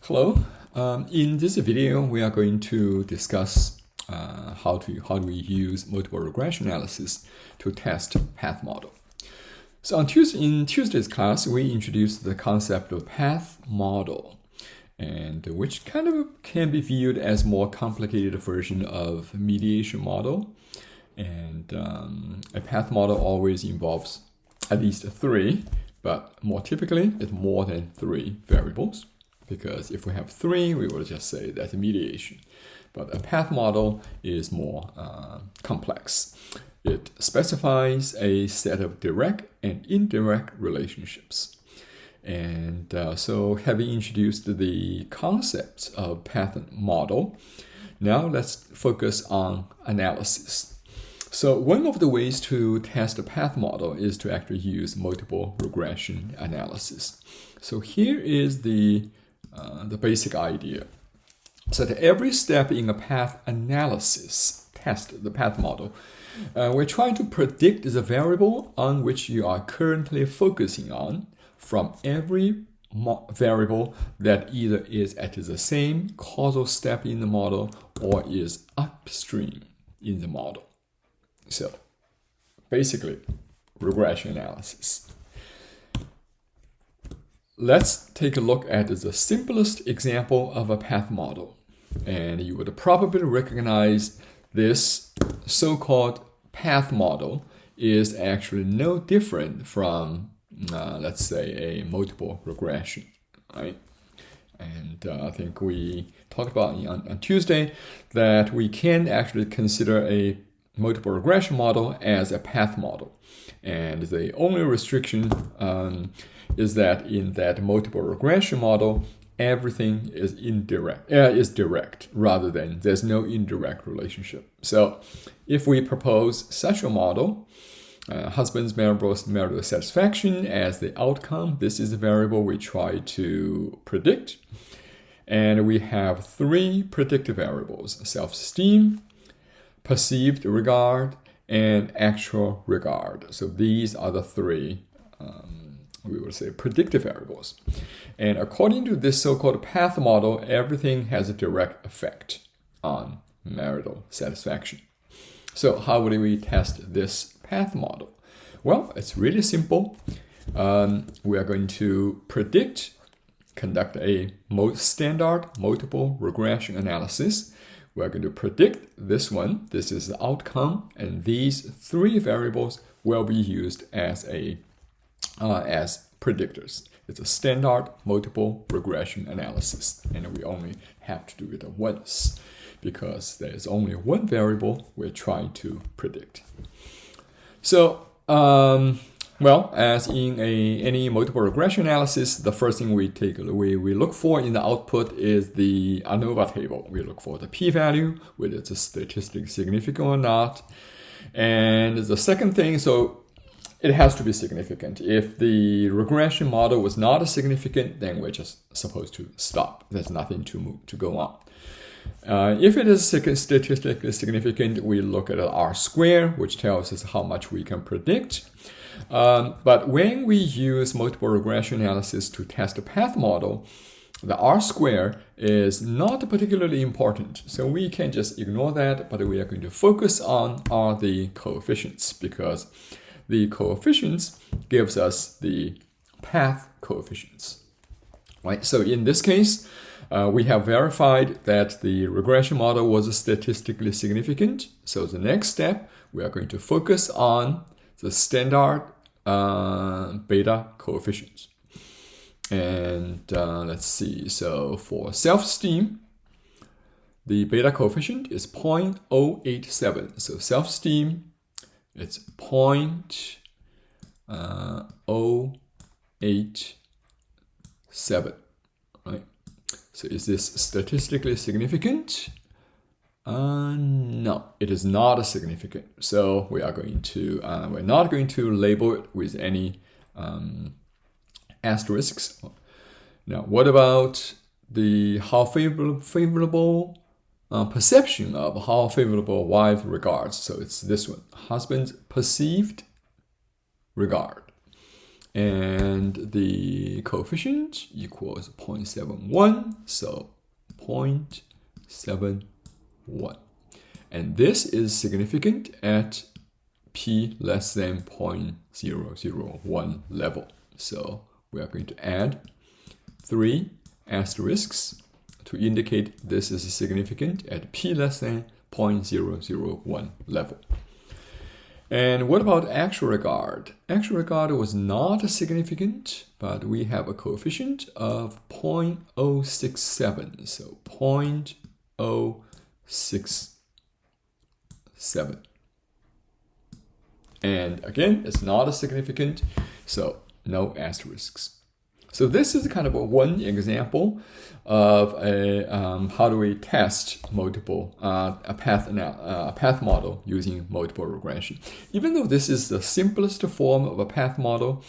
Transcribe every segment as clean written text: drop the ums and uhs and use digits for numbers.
Hello. In this video, we are going to discuss how do we use multiple regression analysis to test path model. So in Tuesday's class, we introduced the concept of path model, and which kind of can be viewed as more complicated version of mediation model. And a path model always involves at least three, but more typically, it's more than three variables. Because if we have three, we will just say that's a mediation. But a path model is more complex. It specifies a set of direct and indirect relationships. And so having introduced the concepts of path model, now let's focus on analysis. So one of the ways to test a path model is to actually use multiple regression analysis. So here is the basic idea. So at every step in a path analysis test, the path model, we're trying to predict the variable on which you are currently focusing on from every variable that either is at the same causal step in the model or is upstream in the model. So basically, regression analysis. Let's take a look at the simplest example of a path model. And you would probably recognize this so-called path model is actually no different from, let's say, a multiple regression, right? And I think we talked about on Tuesday that we can actually consider a multiple regression model as a path model. And the only restriction is that in that multiple regression model, everything is direct rather than there's no indirect relationship. So if we propose such a model, husband's marital satisfaction as the outcome, this is a variable we try to predict. And we have three predictive variables: self-esteem, perceived regard, and actual regard. So these are the three we would say predictive variables. And according to this so-called path model, everything has a direct effect on marital satisfaction. So how would we test this path model? Well, it's really simple. We are going to conduct a standard multiple regression analysis. We're going to predict this one. This is the outcome, and these three variables will be used as predictors. It's a standard multiple regression analysis, and we only have to do it once because there is only one variable we're trying to predict. So, well, as in any multiple regression analysis, the first thing we look for in the output is the ANOVA table. We look for the p-value, whether it's statistically significant or not. And the second thing, so it has to be significant. If the regression model was not significant, then we're just supposed to stop. There's nothing to go on. If it is statistically significant, we look at R-square, which tells us how much we can predict. But when we use multiple regression analysis to test a path model, the R-square is not particularly important. So we can just ignore that, but we are going to focus on the coefficients, because the coefficients gives us the path coefficients, right? So in this case, we have verified that the regression model was statistically significant. So the next step, we are going to focus on the standard beta coefficients. And let's see, so for self-esteem, the beta coefficient is 0.087. So self-esteem, it's 0.087, right? So is this statistically significant? No, it is not significant. So we are going to we're not going to label it with any asterisks. Now, what about the how favorable perception of how favorable wife regards? So it's this one: husband's perceived regard. and the coefficient equals 0.71, so 0.71. And this is significant at p less than 0.001 level. So we are going to add 3 asterisks to indicate this is significant at p less than 0.001 level. And what about actual regard? Actual regard was not significant, but we have a coefficient of 0.067, so 0.067. And again, it's not significant, so no asterisks. So this is kind of one example of how do we test a path model using multiple regression. Even though this is the simplest form of a path model,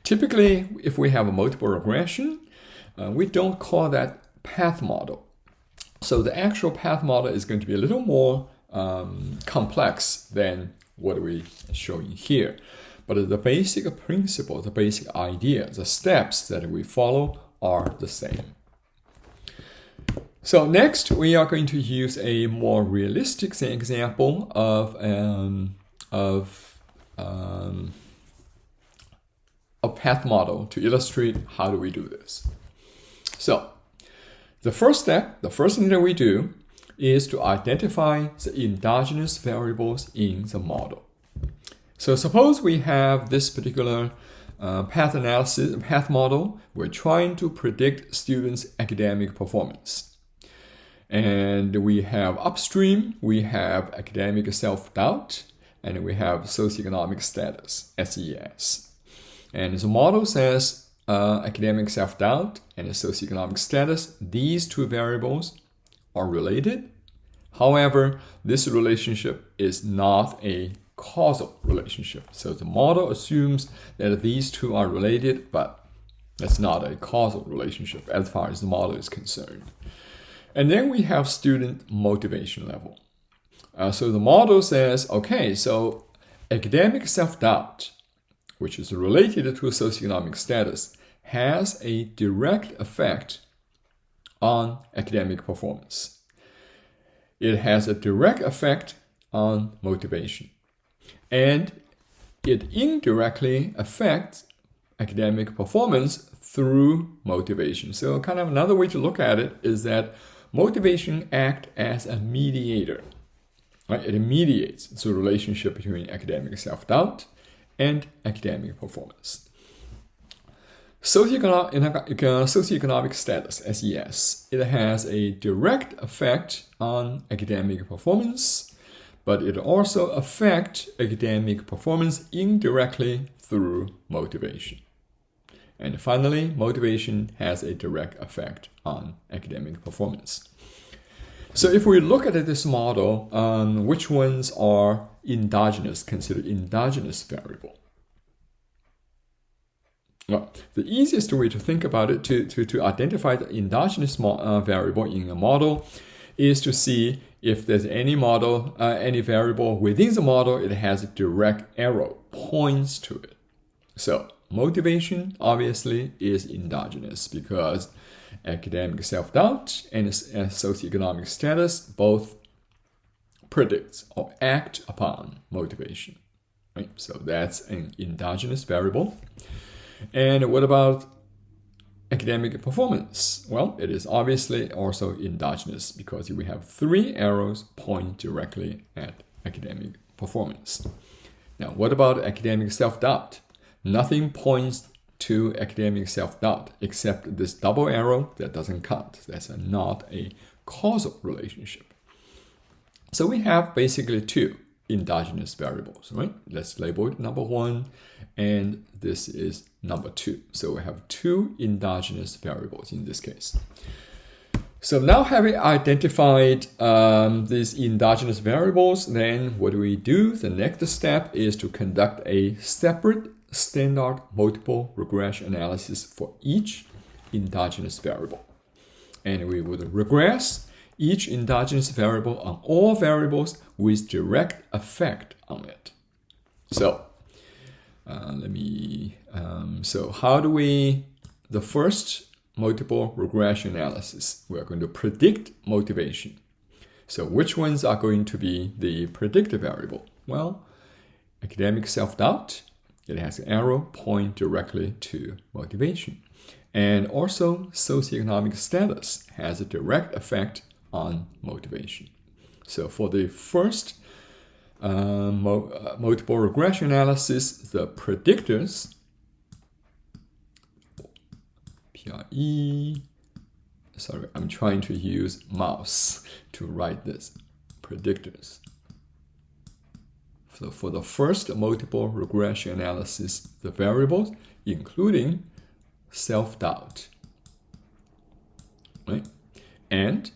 typically if we have a multiple regression, we don't call that path model. So the actual path model is going to be a little more complex than what we're showing here. But the basic principle, the basic idea, the steps that we follow are the same. So next, we are going to use a more realistic example of a path model to illustrate how do we do this. So the first step, the first thing that we do is to identify the endogenous variables in the model. So suppose we have this particular path model. We're trying to predict students' academic performance. And we have upstream, we have academic self-doubt, and we have socioeconomic status, SES. And the model says academic self-doubt and socioeconomic status, these two variables are related. However, this relationship is not a causal relationship. So the model assumes that these two are related, but that's not a causal relationship as far as the model is concerned. And then we have student motivation level. So the model says, okay, so academic self-doubt, which is related to socioeconomic status, has a direct effect on academic performance. It has a direct effect on motivation. And it indirectly affects academic performance through motivation. So kind of another way to look at it is that motivation acts as a mediator. Right? It mediates the relationship between academic self-doubt and academic performance. Socioeconomic status, SES, it has a direct effect on academic performance, but it also affects academic performance indirectly through motivation. And finally, motivation has a direct effect on academic performance. So if we look at this model, which ones are considered endogenous variable? Well, the easiest way to think about it, to identify the endogenous variable in a model, is to see if there's any variable within the model, it has a direct arrow points to it. So motivation obviously is endogenous because academic self-doubt and socioeconomic status both predict or act upon motivation. Right? So that's an endogenous variable. And what about academic performance? Well, it is obviously also endogenous because we have 3 arrows point directly at academic performance. Now, what about academic self-doubt? Nothing points to academic self-doubt except this double arrow that doesn't count. That's not a causal relationship. So we have basically 2 endogenous variables, right? Let's label it number 1, and this is number 2. So we have 2 endogenous variables in this case. So now having identified these endogenous variables, then what do we do? The next step is to conduct a separate standard multiple regression analysis for each endogenous variable. And we would regress each endogenous variable on all variables with direct effect on it. So So how do we, the first multiple regression analysis, we're going to predict motivation. So which ones are going to be the predictive variable? Well, academic self-doubt, it has an arrow point directly to motivation. And also socioeconomic status has a direct effect on motivation. So for the first multiple regression analysis, the predictors, sorry, I'm trying to use mouse to write this, predictors. So for the first multiple regression analysis, the variables, including self-doubt, right? And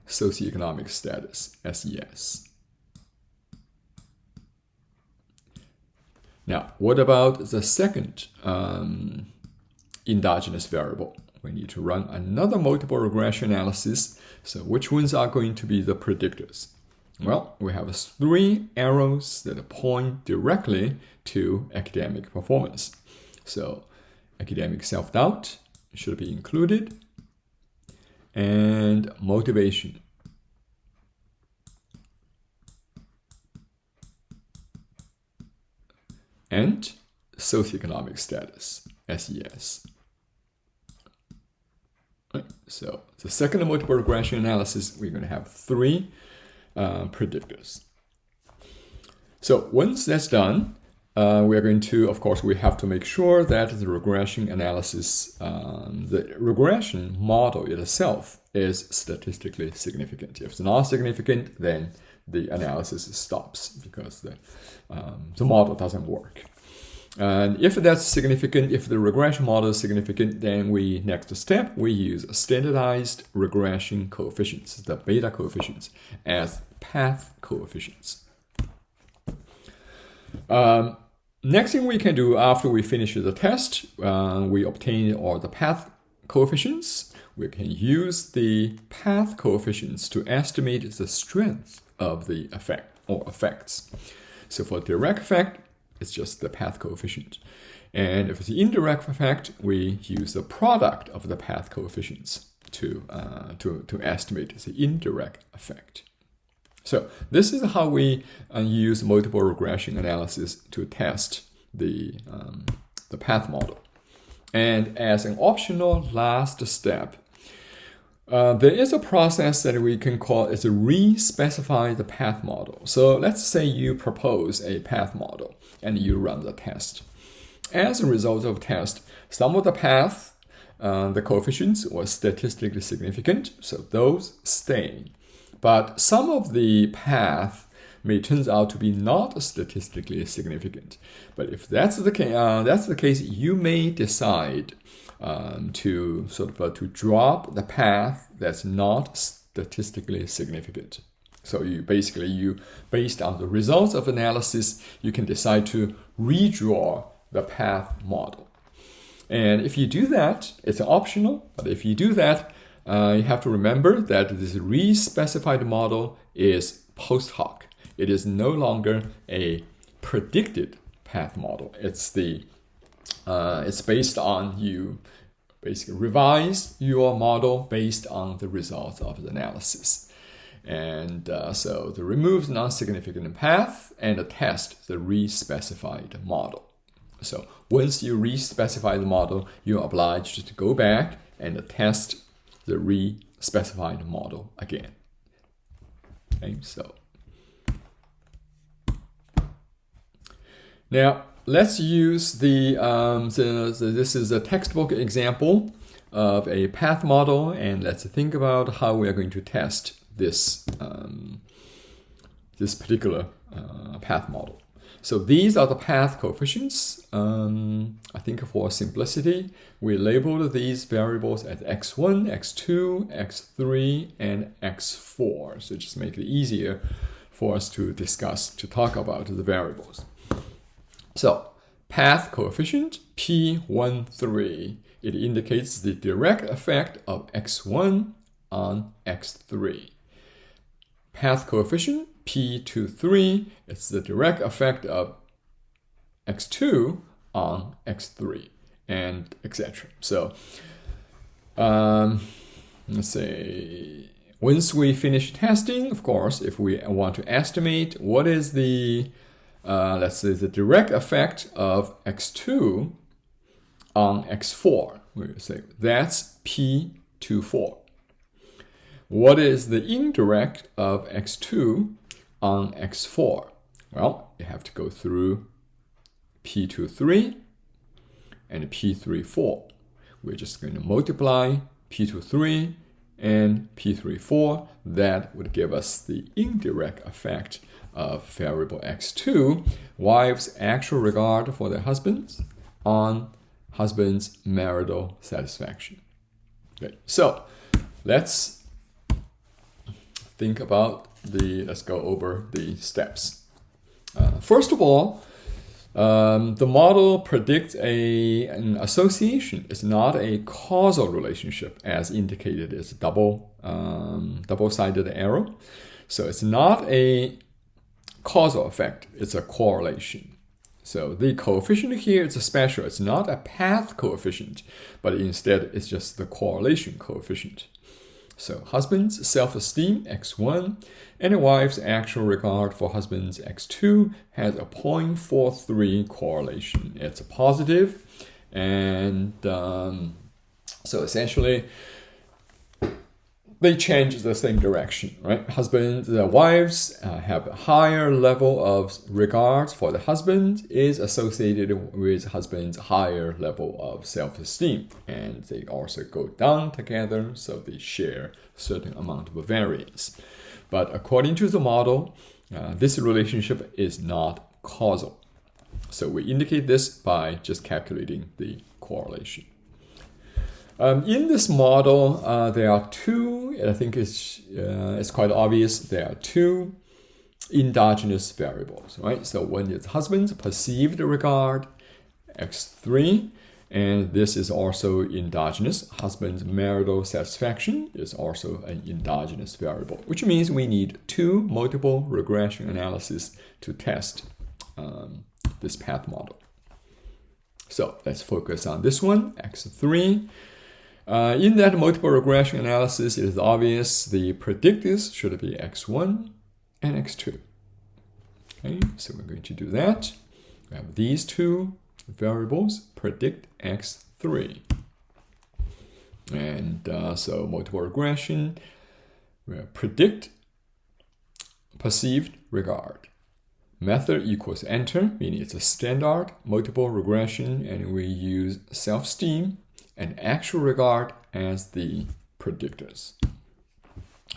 socioeconomic status, SES. Now, what about the second endogenous variable? We need to run another multiple regression analysis. So which ones are going to be the predictors? Well, we have 3 arrows that point directly to academic performance. So academic self-doubt should be included, and motivation. And socioeconomic status, SES. Right. So the second multiple regression analysis, we're going to have 3 predictors. So once that's done, we're going to, of course, we have to make sure that the regression analysis, the regression model itself is statistically significant. If it's not significant, then the analysis stops because the model doesn't work. And if that's significant, if the regression model is significant, then next step, we use standardized regression coefficients, the beta coefficients, as path coefficients. Next thing we can do after we finish the test, we obtain all the path coefficients. We can use the path coefficients to estimate the strength of the effect or effects. So for direct effect, it's just the path coefficient. And if it's the indirect effect, we use the product of the path coefficients to estimate the indirect effect. So this is how we use multiple regression analysis to test the path model. And as an optional last step, there is a process that we can call is to re-specify the path model. So let's say you propose a path model and you run the test. As a result of test, some of the path, the coefficients were statistically significant, so those stay. But some of the path may turn out to be not statistically significant. But if that's the case, you may decide to drop the path that's not statistically significant. So based on the results of analysis, you can decide to redraw the path model. And if you do that, it's optional, but if you do that, you have to remember that this re-specified model is post hoc. It is no longer a predicted path model. It's based on you basically revise your model based on the results of the analysis. And so the remove non-significant path and test the re-specified model. So once you re-specify the model, you're obliged to go back and test the re-specified model again. Okay, so now let's use this is a textbook example of a path model, and let's think about how we are going to test this particular path model. So these are the path coefficients. I think for simplicity, we labeled these variables as x1, x2, x3, and x4. So just make it easier for us to talk about the variables. So path coefficient P13, it indicates the direct effect of x1 on x3. Path coefficient P23, it's the direct effect of x2 on x3, and etc. So let's say once we finish testing, of course, if we want to estimate what is the let's say the direct effect of x2 on x4, we will say that's p24. What is the indirect of x2 on x4? Well, you have to go through p23 and p34. We're just going to multiply p23 and p34. That would give us the indirect effect of variable x2, wives' actual regard for their husbands, on husband's marital satisfaction. Okay, so let's think about let's go over the steps. First of all, the model predicts an association. It's not a causal relationship as indicated. It's a double-sided arrow. So it's not a causal effect. It's a correlation. So the coefficient here is a special. It's not a path coefficient, but instead it's just the correlation coefficient. So husband's self-esteem, x1, and a wife's actual regard for husband's x2 has a 0.43 correlation. It's a positive, and so essentially they change the same direction, right? The wives have a higher level of regard for the husband is associated with husband's higher level of self-esteem. And they also go down together, so they share a certain amount of variance. But according to the model, this relationship is not causal. So we indicate this by just calculating the correlation. In this model, there are two, I think it's quite obvious, there are two endogenous variables, right? So one is husband's perceived regard, x3, and this is also endogenous. Husband's marital satisfaction is also an endogenous variable, which means we need two multiple regression analysis to test this path model. So let's focus on this one, x3. In that multiple regression analysis, it is obvious the predictors should be x1 and x2. Okay, so we're going to do that. We have these two variables predict x3. And so multiple regression, we predict perceived regard. Method equals enter, meaning it's a standard multiple regression, and we use self-esteem and actual regard as the predictors.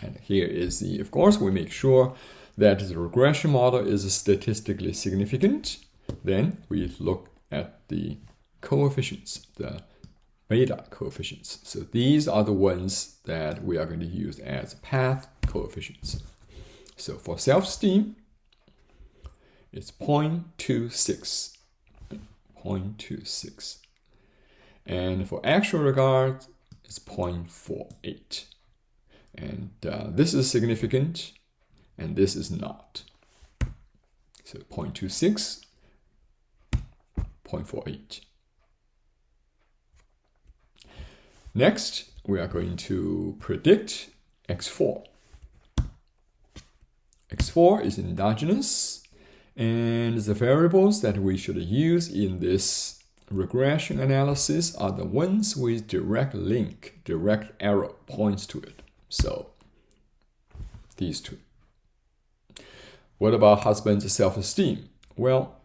And here is of course, we make sure that the regression model is statistically significant. Then we look at the coefficients, the beta coefficients. So these are the ones that we are going to use as path coefficients. So for self-esteem, it's 0.26. 0.26. And for actual regard, it's 0.48. And this is significant, and this is not. So 0.26, 0.48. Next, we are going to predict x4. x4 is endogenous, and the variables that we should use in this regression analysis are the ones with direct link, direct arrow points to it. So these two. What about husband's self-esteem? Well,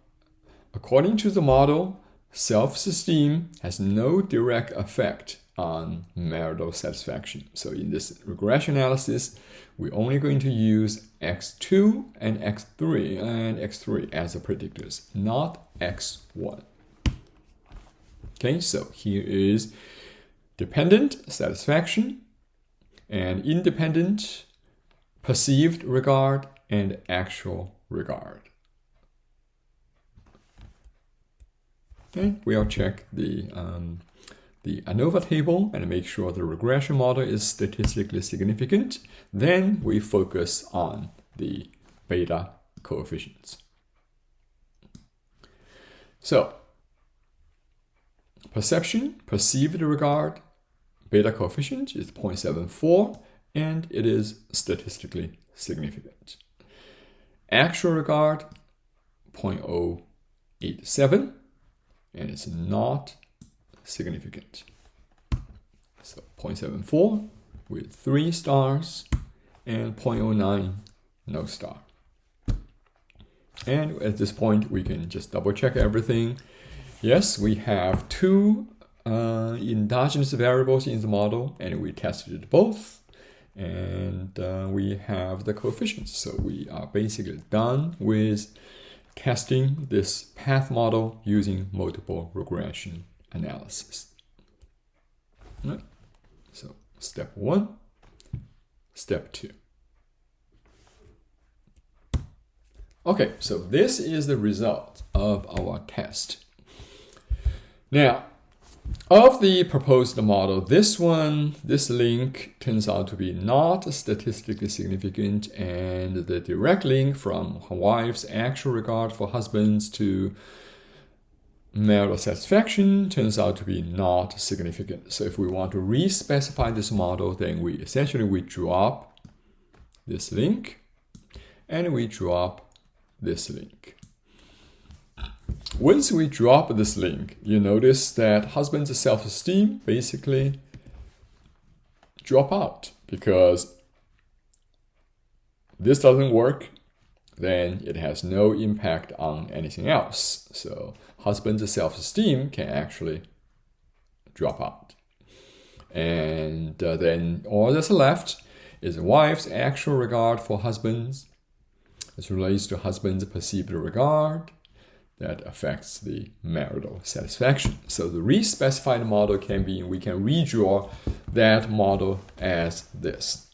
according to the model, self-esteem has no direct effect on marital satisfaction. So in this regression analysis, we're only going to use x2 and x3 as the predictors, not x1. Okay, so here is dependent satisfaction and independent perceived regard and actual regard. Okay, we'll check the ANOVA table and make sure the regression model is statistically significant. Then we focus on the beta coefficients. So perceived regard, beta coefficient is 0.74, and it is statistically significant. Actual regard, 0.087, and it's not significant. So 0.74 with 3 stars, and 0.09, no star. And at this point, we can just double check everything. Yes, we have 2 endogenous variables in the model, and we tested both. And we have the coefficients. So we are basically done with testing this path model using multiple regression analysis. All right. So step 1, step 2. Okay, so this is the result of our test. Now, of the proposed model, this link turns out to be not statistically significant, and the direct link from wife's actual regard for husbands to marital satisfaction turns out to be not significant. So if we want to re-specify this model, then we drop this link, and we drop this link. Once we drop this link, you notice that husband's self-esteem basically drop out, because this doesn't work, then it has no impact on anything else. So husband's self-esteem can actually drop out. And then all that's left is wife's actual regard for husbands. This relates to husband's perceived regard. That affects the marital satisfaction. So the re-specified model can be, we can redraw that model as this.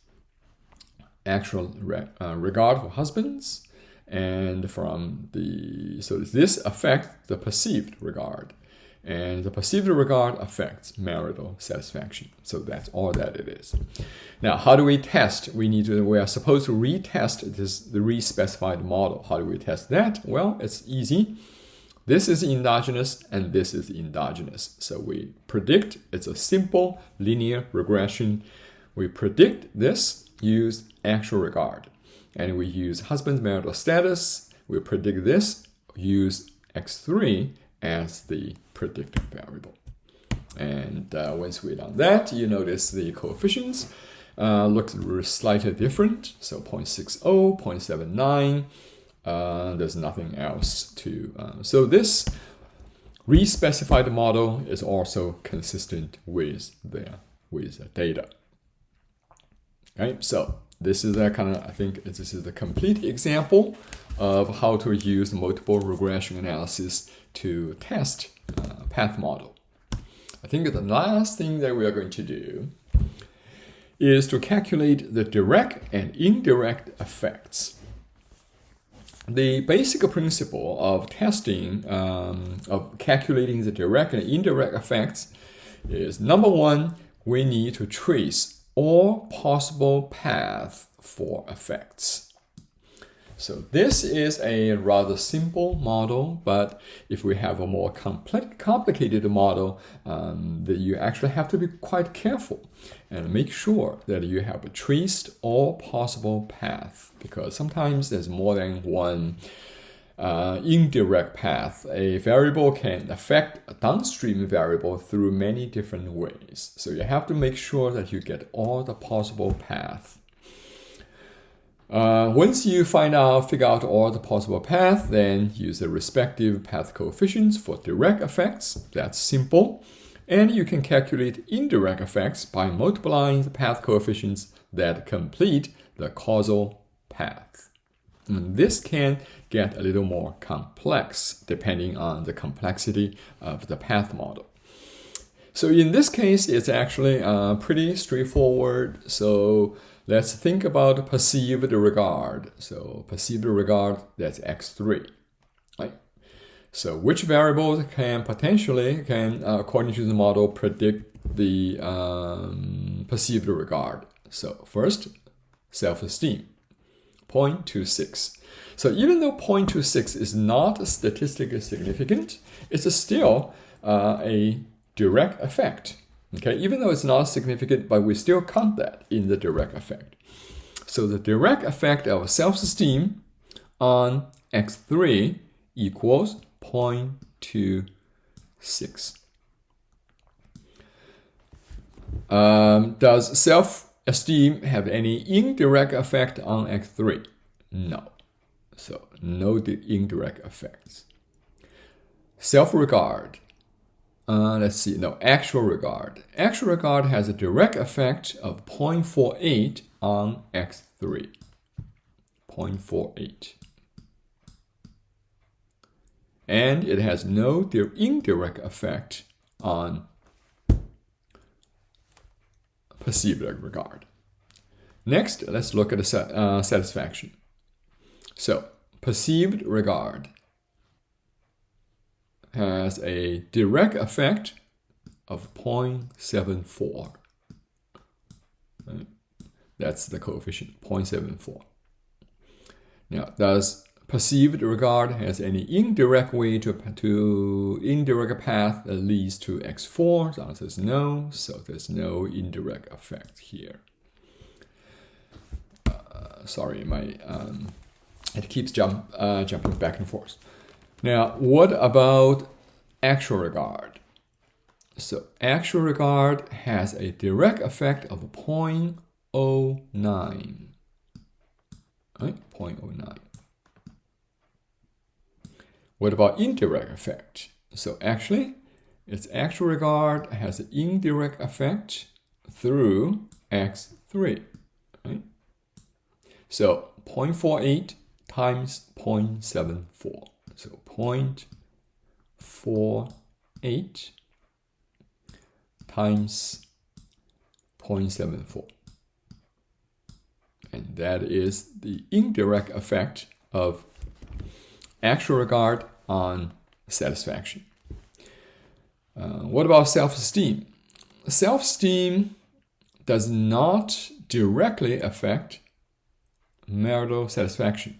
Actual regard for husbands, and so this affects the perceived regard, and the perceived regard affects marital satisfaction. So that's all that it is. Now, how do we test? We are supposed to retest the re-specified model. How do we test that? Well, it's easy. This is endogenous and this is endogenous. So we predict, it's a simple linear regression. We predict this, use actual regard. And we use husband's marital status. We predict this, use X3 as the predictive variable. And once we've done that, you notice the coefficients look slightly different. So 0.60, 0.79. There's nothing else to. So this re-specified model is also consistent with the data. Right. So this is I think this is the complete example of how to use multiple regression analysis to test path model. I think the last thing that we are going to do is to calculate the direct and indirect effects. The basic principle of testing, of calculating the direct and indirect effects is, number one, we need to trace all possible paths for effects. So this is a rather simple model, but if we have a more complicated model, then you actually have to be quite careful and make sure that you have traced all possible paths, because sometimes there's more than one indirect path. A variable can affect a downstream variable through many different ways. So you have to make sure that you get all the possible paths. Once you figure out all the possible paths, then use the respective path coefficients for direct effects. That's simple. And you can calculate indirect effects by multiplying the path coefficients that complete the causal path. And this can get a little more complex depending on the complexity of the path model. So in this case, it's actually pretty straightforward. So let's think about perceived regard. So perceived regard, that's X3, right? So which variables can according to the model, predict the perceived regard? So first, self-esteem, 0.26. So even though 0.26 is not statistically significant, it's still a direct effect. Okay, even though it's not significant, but we still count that in the direct effect. So the direct effect of self-esteem on x3 equals 0.26. Does self-esteem have any indirect effect on x3? No. So no indirect effects. Self-regard. Let's see. No, actual regard. Actual regard has a direct effect of 0.48 on x3. 0.48. And it has no indirect effect on perceived regard. Next, let's look at the satisfaction. So, perceived regard has a direct effect of 0.74. Right? That's the coefficient, 0.74. Now, does perceived regard has any indirect way to indirect path that leads to x4? The answer is no, so there's no indirect effect here. Sorry, it keeps jumping back and forth. Now, what about actual regard? So, actual regard has a direct effect of 0.09. Right? 0.09. What about indirect effect? So actually, its actual regard has an indirect effect through x3. Right? So 0.48 times 0.74. So 0.48 times 0.74. And that is the indirect effect of actual regard on satisfaction. What about self-esteem? Self-esteem does not directly affect marital satisfaction.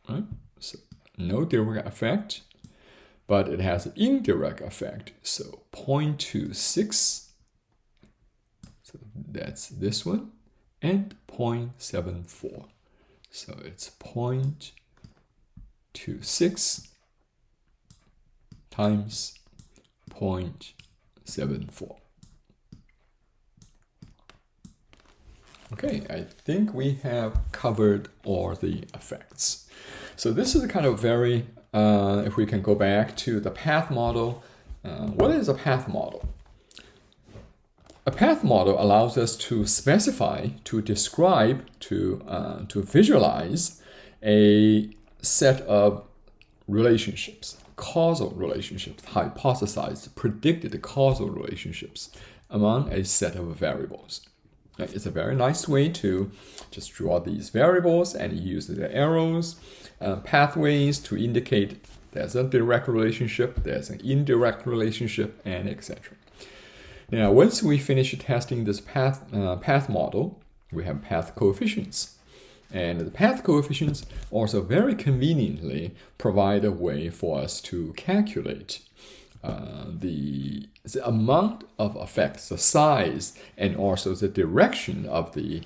Right? So no direct effect, but it has an indirect effect. So 0.26, so that's this one, and 0.74. So it's 0.26 times 0.74. Okay, I think we have covered all the effects. So this is a kind of very, if we can go back to the path model, what is a path model? A path model allows us to specify, to describe, to visualize a set of relationships, causal relationships, hypothesized, predicted causal relationships among a set of variables. It's a very nice way to just draw these variables and use the arrows, pathways to indicate there's a direct relationship, there's an indirect relationship, and etc. Now, once we finish testing this path model, we have path coefficients. And the path coefficients also very conveniently provide a way for us to calculate the amount of effects, the size, and also the direction of the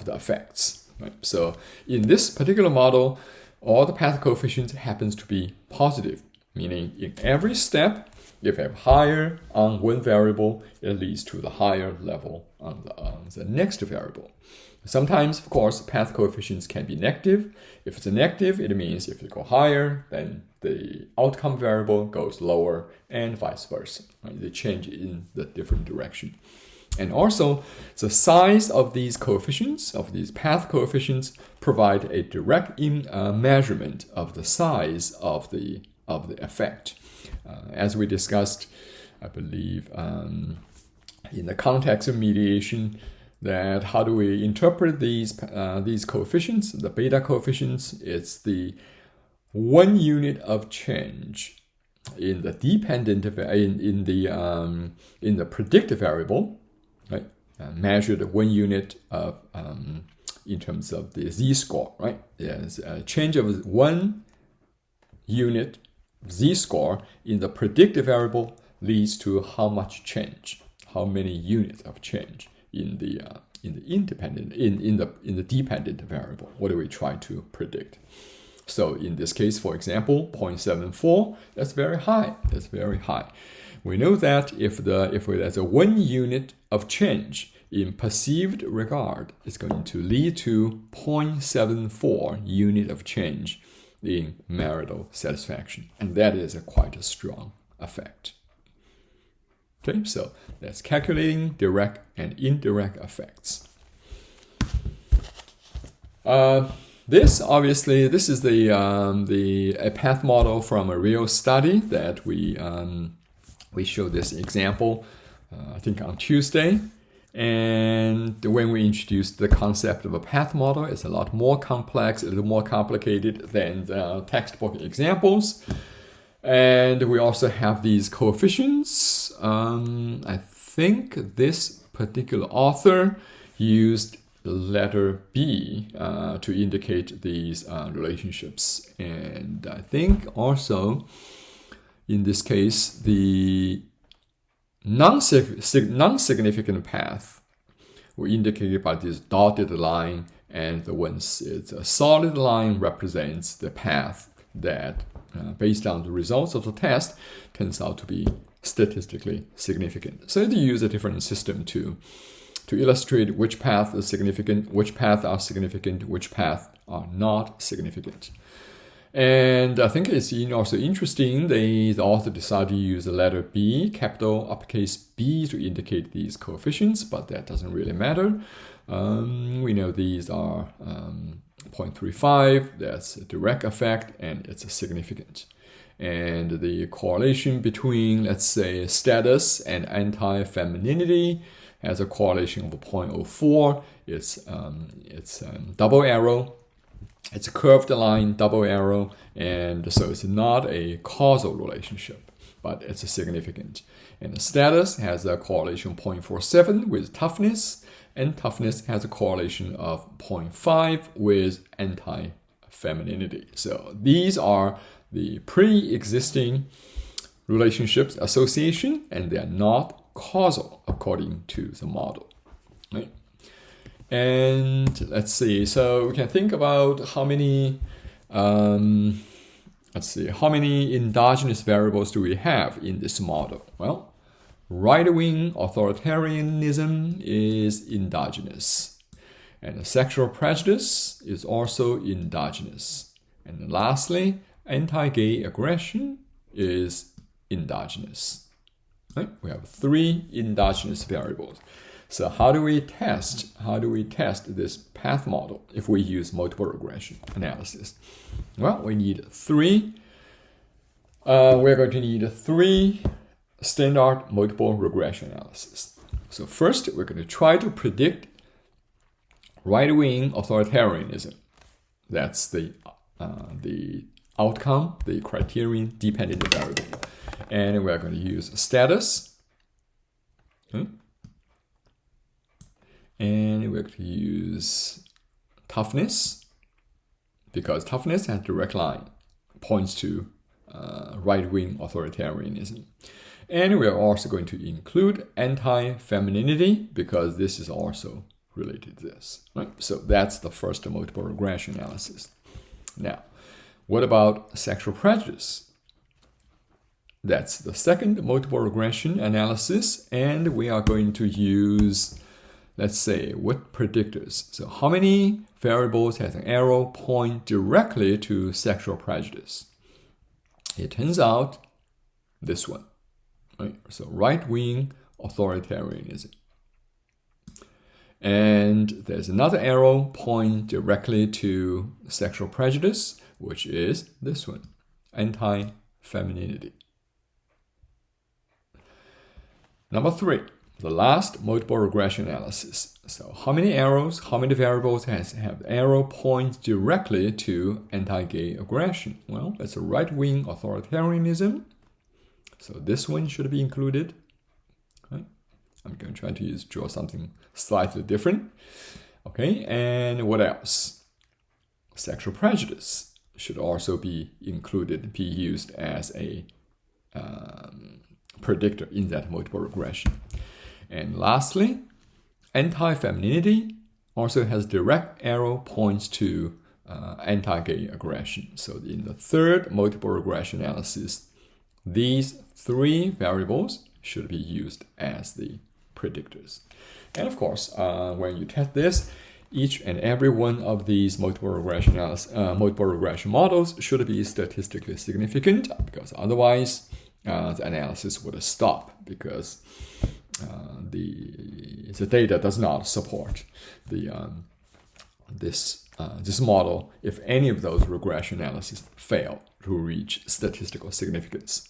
effects. Right? So in this particular model, all the path coefficients happens to be positive, meaning in every step, if you have higher on one variable, it leads to the higher level on the next variable. Sometimes, of course, path coefficients can be negative. If it's a negative, it means if you go higher, then the outcome variable goes lower, and vice versa. Right? They change in the different direction. And also, the size of these coefficients, of these path coefficients, provide a direct measurement of the size of the effect. As we discussed, I believe, in the context of mediation, that how do we interpret these coefficients? The beta coefficients, it's the 1 unit of change in the dependent in the predicted variable, right? Measured 1 unit of in terms of the z-score, right? There's a change of 1 unit z-score in the predicted variable leads to how much change, how many units of change in the dependent variable. What do we try to predict? So in this case, for example, 0.74, that's very high. That's very high. We know that if there's a 1 unit of change in perceived regard, it's going to lead to 0.74 unit of change in marital satisfaction. And that is quite a strong effect. Okay, so that's calculating direct and indirect effects. This is a path model from a real study that we showed this example, I think on Tuesday. And when we introduced the concept of a path model, it's a lot more complex, a little more complicated than the textbook examples. And we also have these coefficients. I think this particular author used the letter B to indicate these relationships. And I think also in this case, the non-significant path were indicated by this dotted line, and once it's a solid line represents the path that, based on the results of the test, turns out to be statistically significant. So they use a different system to illustrate which path is significant, which path are significant, which path are not significant. And I think it's also interesting, the author decided to use the letter B, capital uppercase B, to indicate these coefficients, but that doesn't really matter. We know these are 0.35, that's a direct effect, and it's a significant. And the correlation between, let's say, status and anti-femininity has a correlation of 0.04. It's double arrow. It's a curved line, double arrow, and so it's not a causal relationship, but it's a significant. And the status has a correlation 0.47 with toughness, and toughness has a correlation of 0.5 with anti-femininity. So these are the pre-existing relationships association, and they are not causal according to the model. Right? And let's see, so we can think about how many endogenous variables do we have in this model? Well, right-wing authoritarianism is endogenous, and sexual prejudice is also endogenous. And lastly, anti-gay aggression is endogenous. Right? We have 3 endogenous variables. So how do we test this path model if we use multiple regression analysis? Well, we need 3. We're going to need 3 standard multiple regression analysis. So first, we're going to try to predict right-wing authoritarianism. That's the outcome, the criterion dependent variable. And we're going to use status. And we're going to use toughness, because toughness has a direct line, points to right-wing authoritarianism. And we're also going to include anti-femininity, because this is also related to this. Right? So that's the first multiple regression analysis. Now, what about sexual prejudice? That's the second multiple regression analysis, and we are going to use, let's say, what predictors? So how many variables has an arrow point directly to sexual prejudice? It turns out this one, right? So right-wing authoritarianism. And there's another arrow point directly to sexual prejudice, which is this one, anti-femininity. Number 3. The last multiple regression analysis. So how many arrows, how many variables have arrow points directly to anti-gay aggression? Well, that's a right-wing authoritarianism. So this one should be included. Okay. I'm going to try to draw something slightly different. Okay, and what else? Sexual prejudice should also be included, be used as a predictor in that multiple regression. And lastly, anti-femininity also has direct arrow points to anti-gay aggression. So in the third multiple regression analysis, these three variables should be used as the predictors. And of course, when you test this, each and every one of these multiple regression models should be statistically significant, because otherwise the analysis would stop, because the data does not support this model if any of those regression analyses fail to reach statistical significance.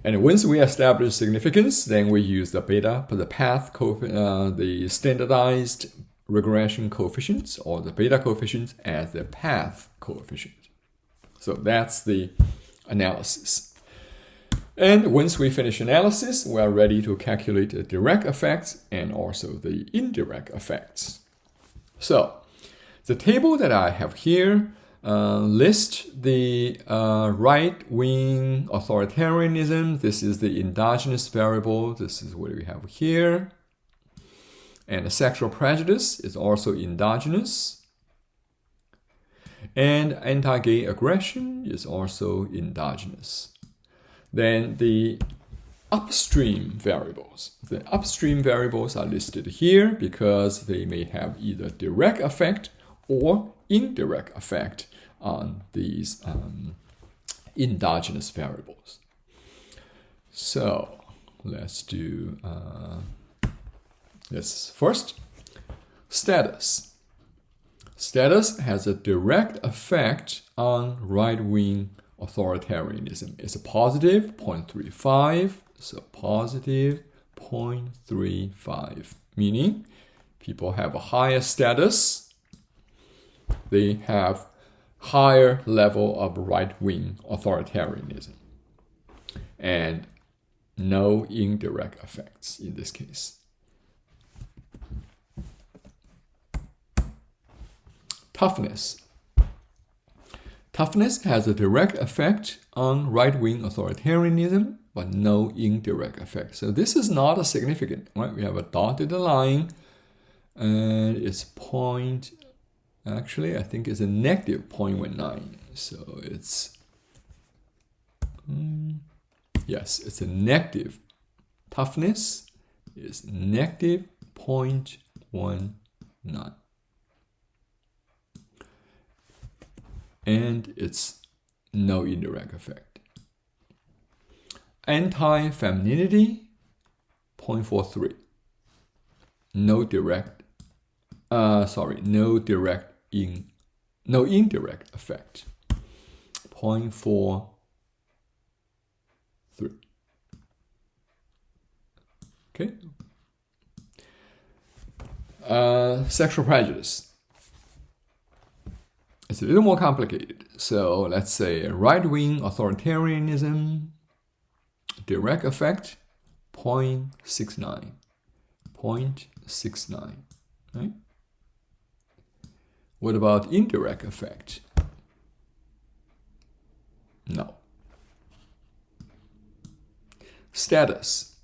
And once we establish significance, then we use the standardized regression coefficients, or the beta coefficients, as the path coefficient. So that's the analysis. And once we finish analysis, we are ready to calculate the direct effects and also the indirect effects. So the table that I have here lists the right-wing authoritarianism. This is the endogenous variable. This is what we have here. And the sexual prejudice is also endogenous. And anti-gay aggression is also endogenous. Then the upstream variables. The upstream variables are listed here because they may have either direct effect or indirect effect on these endogenous variables. So let's do this first. Status. Status has a direct effect on right-wing authoritarianism. It's a positive 0.35, so positive 0.35, meaning people have a higher status, they have higher level of right-wing authoritarianism, and no indirect effects in this case. Toughness. Toughness has a direct effect on right-wing authoritarianism, but no indirect effect. So this is not a significant, right? We have a dotted line, and it's actually I think it's a negative 0.19. So it's, yes, it's a negative. Toughness is negative 0.19. And it's no indirect effect. Anti-femininity, 0.43. No indirect effect. 0.43. Okay. Sexual prejudice. It's a little more complicated. So let's say right-wing authoritarianism, direct effect, 0.69. 0.69, right? What about indirect effect? No. Status.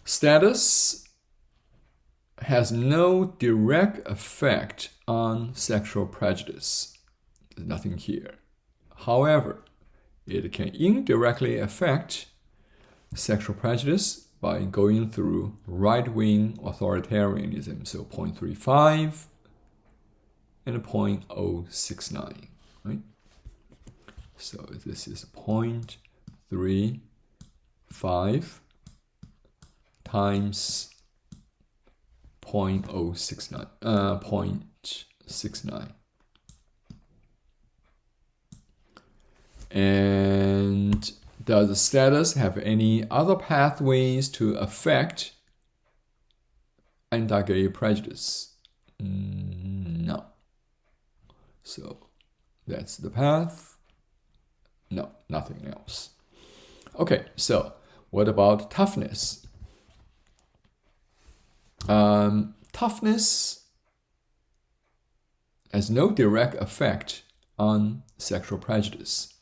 Status has no direct effect on sexual prejudice. There's nothing here. However, it can indirectly affect sexual prejudice by going through right-wing authoritarianism. So 0.35 and 0.069, right? So this is 0.35 times 0.69. And does the status have any other pathways to affect anti-gay prejudice? No. So that's the path. No, nothing else. Okay, so what about toughness? Toughness has no direct effect on sexual prejudice.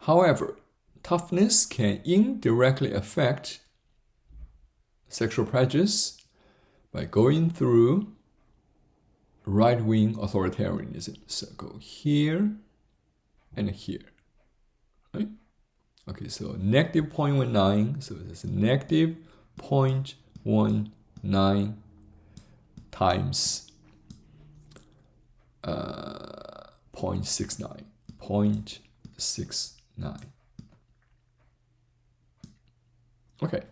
However, toughness can indirectly affect sexual prejudice by going through right-wing authoritarianism. So go here and here, right? Okay, so negative 0.19, so it's negative 0.19 times 0.69. Okay.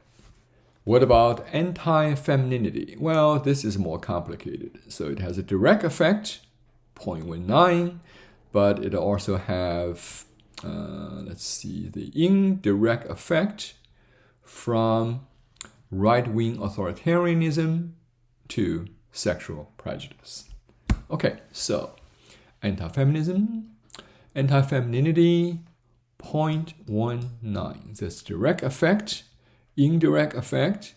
What about anti-femininity? Well, this is more complicated. So it has a direct effect, 0.19, but it also have, let's see, the indirect effect from right-wing authoritarianism to sexual prejudice. Okay, so anti-feminism, anti-femininity, 0.19. That's direct effect. Indirect effect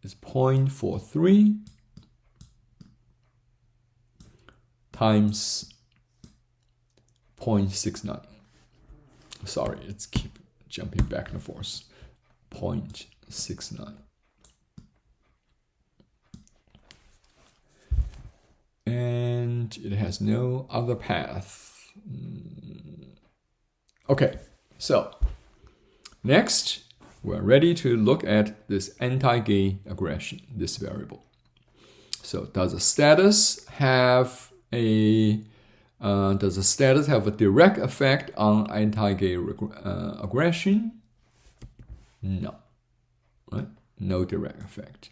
is 0.43 times 0.69. Sorry, it's keep jumping back and forth. 0.69. And it has no other path. Okay, so next, we're ready to look at this anti-gay aggression, this variable. So does the status have a direct effect on anti-gay aggression? No, right? No direct effect.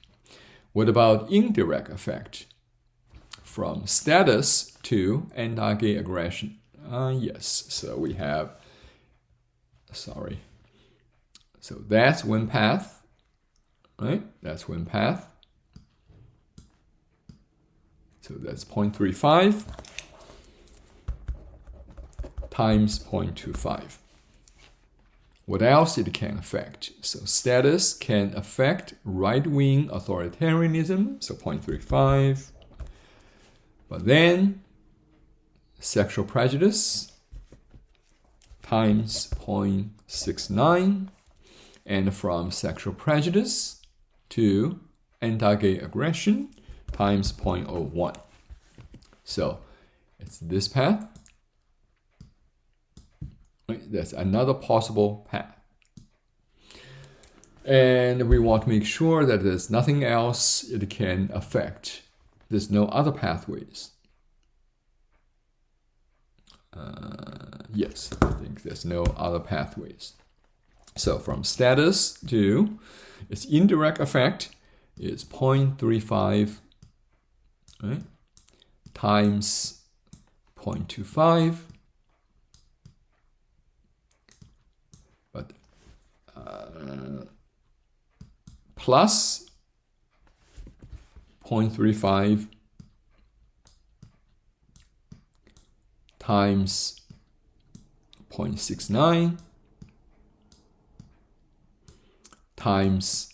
What about indirect effect from status to anti-gay aggression? Yes. So we have. Sorry. So that's one path, right? That's one path. So that's 0.35 times 0.25. What else it can affect? So status can affect right-wing authoritarianism, so 0.35. But then sexual prejudice times 0.69. And from sexual prejudice to anti-gay aggression times 0.01. So it's this path. Right? That's another possible path. And we want to make sure that there's nothing else it can affect. There's no other pathways. Yes, I think there's no other pathways. So from status to its indirect effect is 0.35, right, times 0.25, but plus 0.35 times 0.69 times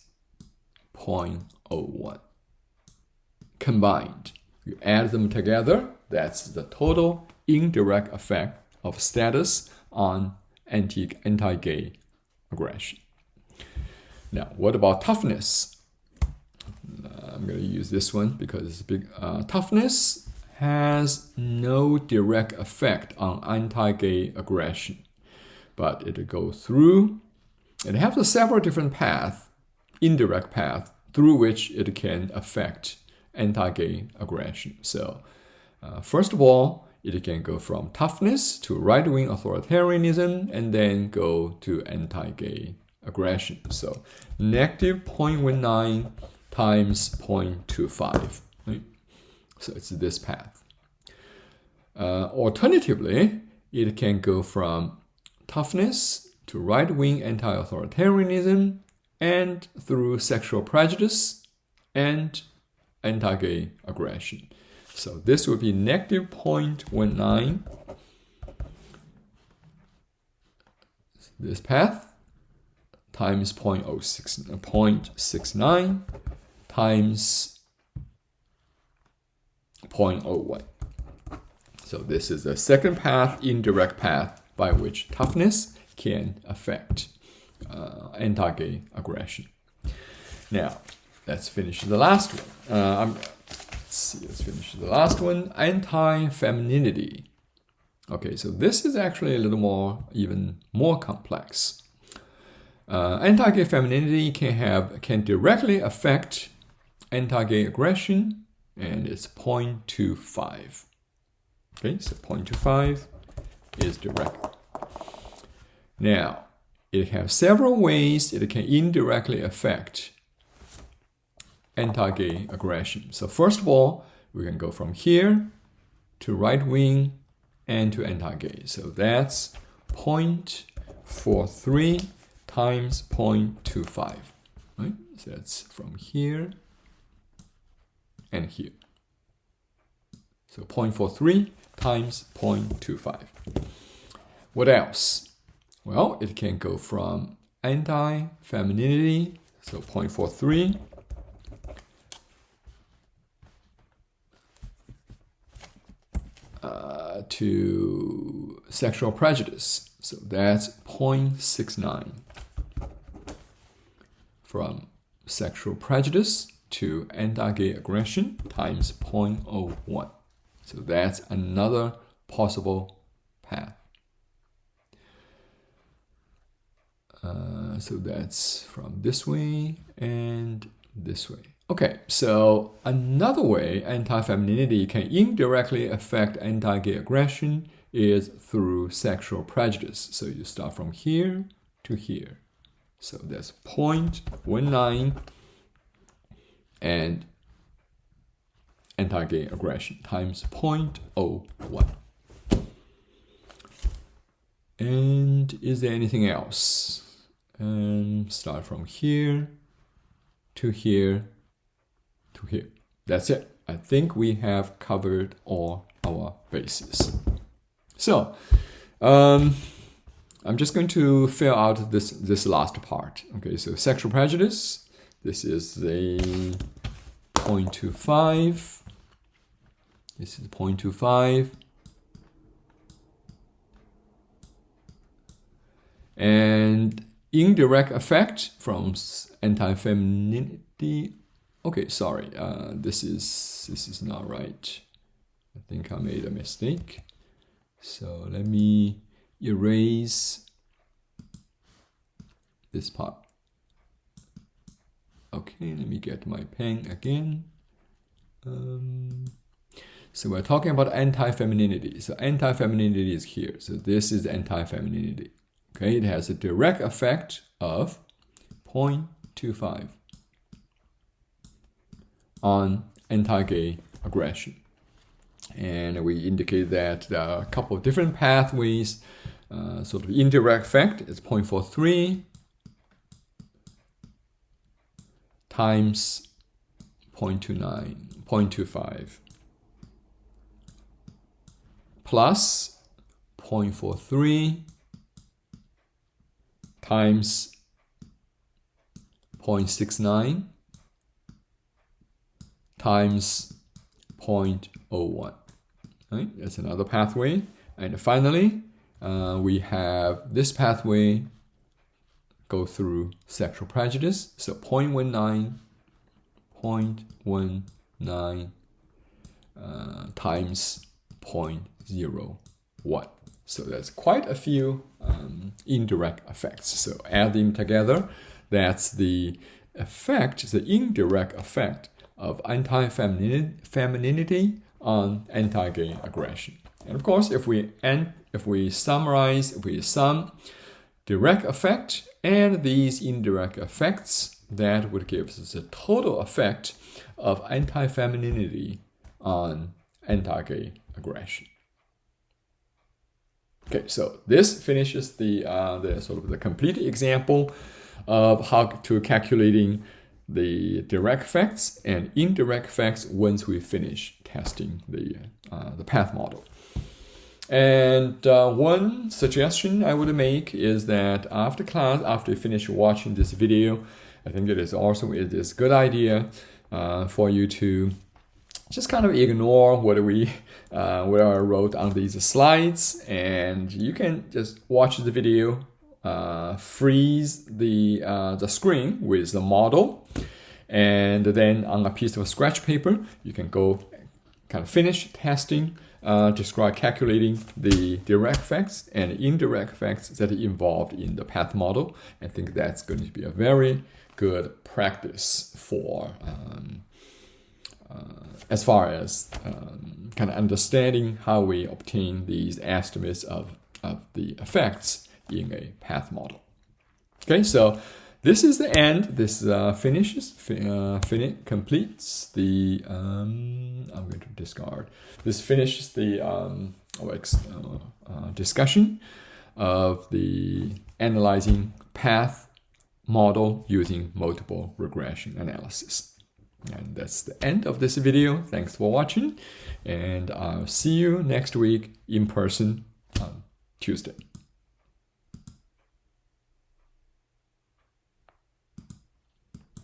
0.01. Combined, you add them together, that's the total indirect effect of status on anti-gay aggression. Now, what about toughness? I'm going to use this one because it's big. Toughness has no direct effect on anti-gay aggression, but it goes through. It has several different paths, indirect paths, through which it can affect anti-gay aggression. So, first of all, it can go from toughness to right-wing authoritarianism and then go to anti-gay aggression. So, negative 0.19 times 0.25. Right? So, it's this path. Alternatively, it can go from toughness to right-wing anti-authoritarianism and through sexual prejudice and anti-gay aggression. So this would be negative 0.19, this path, times 0.69 times 0.01. So this is the second path, indirect path, by which toughness can affect anti-gay aggression. Now, let's finish the last one. Let's finish the last one, anti-femininity. Okay, so this is actually a little even more complex. Anti-gay femininity can directly affect anti-gay aggression, and it's 0.25. Okay, so 0.25 is direct. Now, it has several ways it can indirectly affect anti-gay aggression. So first of all, we can go from here to right wing and to anti-gay. So that's 0.43 times 0.25. Right? So that's from here and here. So 0.43 times 0.25. What else? Well, it can go from anti-femininity, so 0.43, to sexual prejudice. So that's 0.69. From sexual prejudice to anti-gay aggression times 0.01. So that's another possible path. So that's from this way and this way. Okay, so another way anti-femininity can indirectly affect anti-gay aggression is through sexual prejudice. So you start from here to here. So that's 0.19 and anti-gay aggression times 0.01. And is there anything else? Start from here to here to here. That's it. I think we have covered all our bases. So, I'm just going to fill out this last part. Okay, so sexual prejudice. This is the 0.25. This is 0.25. And indirect effect from anti-femininity. Okay, sorry, this is not right. I think I made a mistake. So let me erase this part. Okay, let me get my pen again. So we're talking about anti-femininity. So anti-femininity is here. So this is anti-femininity. Okay, it has a direct effect of 0.25 on anti-gay aggression. And we indicate that there are a couple of different pathways. So the indirect effect is 0.43 times 0.25 plus 0.43 times 0.69 times 0.01. Right? That's another pathway. And finally, we have this pathway go through sexual prejudice. So 0.19 times 0.01. So there's quite a few indirect effects. So add them together. That's the effect, the indirect effect of anti-femininity on anti-gay aggression. And of course, if we sum direct effect and these indirect effects, that would give us a total effect of anti-femininity on anti-gay aggression. Okay, so this finishes the sort of the complete example of how to calculating the direct effects and indirect effects once we finish testing the path model. And one suggestion I would make is that after class, after you finish watching this video, I think it is a good idea for you to just kind of ignore what I wrote on these slides, and you can just watch the video freeze the screen with the model, and then on a piece of scratch paper, you can go kind of finish testing, describe calculating the direct effects and indirect effects that are involved in the path model. I think that's going to be a very good practice for as far as kind of understanding how we obtain these estimates of the effects in a path model. Okay, so this is the end. This completes the, I'm going to discard. This finishes the discussion of the analyzing path model using multiple regression analysis. And that's the end of this video. Thanks for watching, and I'll see you next week in person on Tuesday.